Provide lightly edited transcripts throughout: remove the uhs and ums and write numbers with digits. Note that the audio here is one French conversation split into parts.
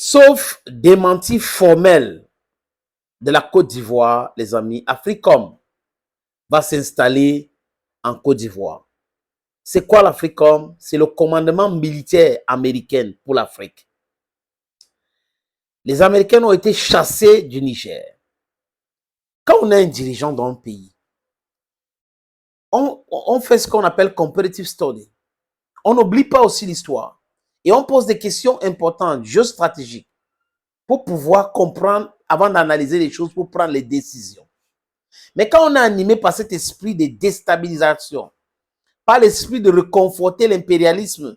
Sauf démenti formel de la Côte d'Ivoire, les amis, Africom va s'installer en Côte d'Ivoire. C'est quoi l'Africom? C'est le commandement militaire américain pour l'Afrique. Les Américains ont été chassés du Niger. Quand on est un dirigeant dans un pays, on fait ce qu'on appelle comparative study. On n'oublie pas aussi l'histoire. Et on pose des questions importantes, géostratégiques, pour pouvoir comprendre avant d'analyser les choses, pour prendre les décisions. Mais quand on est animé par cet esprit de déstabilisation, par l'esprit de reconforter l'impérialisme,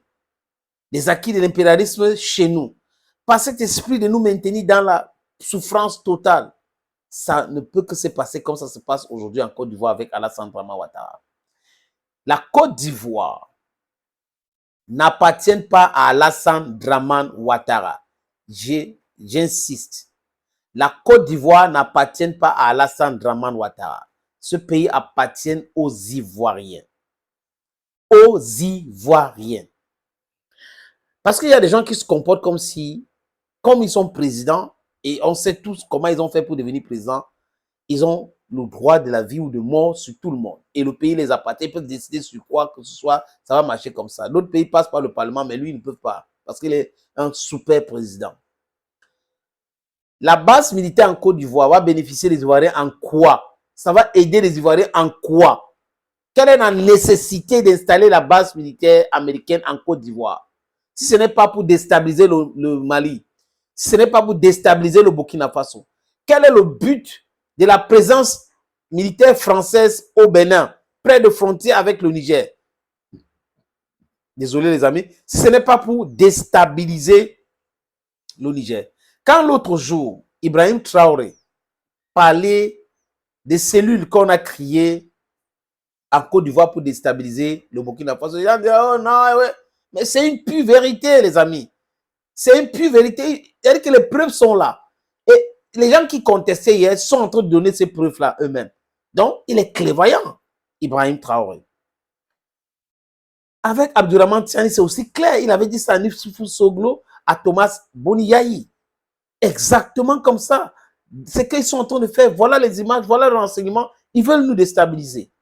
les acquis de l'impérialisme chez nous, par cet esprit de nous maintenir dans la souffrance totale, ça ne peut que se passer comme ça se passe aujourd'hui en Côte d'Ivoire avec Alassane Dramane Ouattara. La Côte d'Ivoire n'appartient pas à Alassane Dramane Ouattara. J'insiste. La Côte d'Ivoire n'appartient pas à Alassane Dramane Ouattara. Ce pays appartient aux Ivoiriens. Aux Ivoiriens. Parce qu'il y a des gens qui se comportent comme si, comme ils sont présidents, et on sait tous comment ils ont fait pour devenir présidents, ils ont le droit de la vie ou de mort sur tout le monde. Et le pays les appartient, ils peuvent décider sur quoi que ce soit, ça va marcher comme ça. D'autres pays passent par le Parlement, mais lui, il ne peut pas, parce qu'il est un super président. La base militaire en Côte d'Ivoire va bénéficier des Ivoiriens en quoi? Ça va aider les Ivoiriens en quoi? Quelle est la nécessité d'installer la base militaire américaine en Côte d'Ivoire? Si ce n'est pas pour déstabiliser le Mali, si ce n'est pas pour déstabiliser le Burkina Faso, quel est le but de la présence militaire française au Bénin, près de frontière avec le Niger? Désolé les amis, si ce n'est pas pour déstabiliser le Niger. Quand l'autre jour, Ibrahim Traoré parlait des cellules qu'on a créées en Côte d'Ivoire pour déstabiliser le Burkina Faso, les gens disent, oh non, ouais. Mais c'est une pure vérité, les amis. C'est une pure vérité. C'est-à-dire que les preuves sont là. Et les gens qui contestaient hier sont en train de donner ces preuves-là eux-mêmes. Donc, il est clairvoyant, Ibrahim Traoré. Avec Abdourahmane Tiani, c'est aussi clair. Il avait dit ça à Nifsoufou Soglo, à Thomas Boniyahi. Exactement comme ça. C'est qu'ils sont en train de faire. Voilà les images, voilà le renseignement. Ils veulent nous déstabiliser.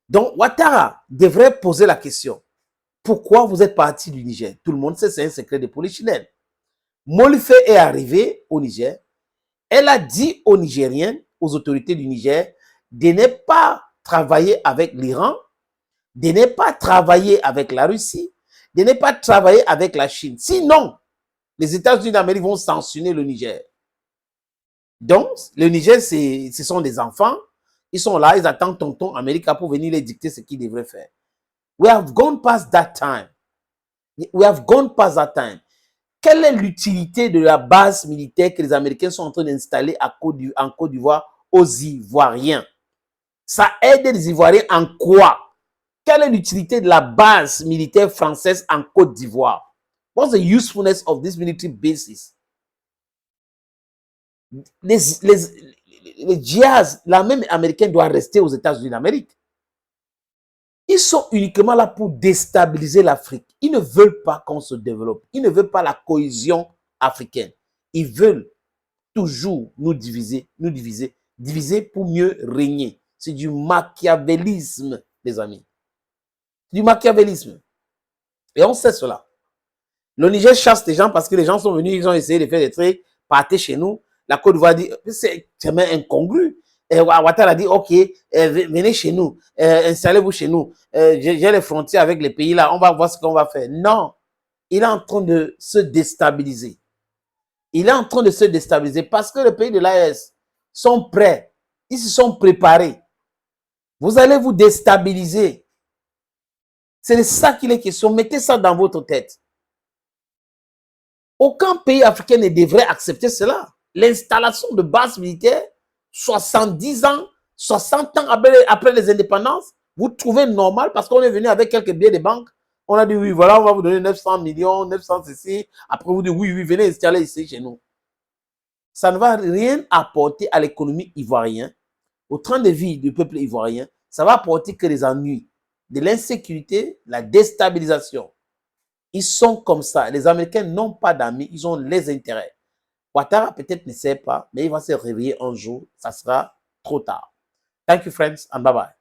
Donc, Ouattara devrait poser la question. Pourquoi vous êtes parti du Niger? Tout le monde sait, c'est un secret de polichinelle. Molife est arrivée au Niger. Elle a dit aux Nigériens, aux autorités du Niger, de ne pas travailler avec l'Iran, de ne pas travailler avec la Russie, de ne pas travailler avec la Chine. Sinon, les États-Unis d'Amérique vont sanctionner le Niger. Donc, le Niger, ce sont des enfants. Ils sont là, ils attendent tonton Amérique pour venir les dicter ce qu'ils devraient faire. We have gone past that time. We have gone past that time. Quelle est l'utilité de la base militaire que les Américains sont en train d'installer en Côte d'Ivoire aux Ivoiriens? Ça aide les Ivoiriens en quoi? Quelle est l'utilité de la base militaire française en Côte d'Ivoire? What's the usefulness of this military bases? Les djihad, l'armée américaine doit rester aux États-Unis d'Amérique. Ils sont uniquement là pour déstabiliser l'Afrique. Ils ne veulent pas qu'on se développe. Ils ne veulent pas la cohésion africaine. Ils veulent toujours nous diviser, diviser pour mieux régner. C'est du machiavélisme, les amis. Du machiavélisme. Et on sait cela. Le Niger chasse des gens parce que les gens sont venus, ils ont essayé de faire des trucs, partez chez nous. La Côte d'Ivoire dit, c'est même incongru. Et Ouattara a dit, ok, venez chez nous, installez-vous chez nous. J'ai les frontières avec les pays là, on va voir ce qu'on va faire. Non, il est en train de se déstabiliser. Il est en train de se déstabiliser parce que les pays de l'AES sont prêts. Ils se sont préparés. Vous allez vous déstabiliser. C'est de ça qu'il est question. Mettez ça dans votre tête. Aucun pays africain ne devrait accepter cela. L'installation de bases militaires, 70 ans, 60 ans après les indépendances, vous trouvez normal parce qu'on est venu avec quelques billets de banque. On a dit oui, voilà, on va vous donner 900 millions, 900 ceci. Après, vous dites oui, oui, venez installer ici chez nous. Ça ne va rien apporter à l'économie ivoirienne, au train de vie du peuple ivoirien. Ça va apporter que des ennuis, de l'insécurité, la déstabilisation. Ils sont comme ça. Les Américains n'ont pas d'amis, ils ont les intérêts. Ouattara peut-être ne sait pas, mais il va se réveiller un jour, ça sera trop tard. Thank you, friends, and bye-bye.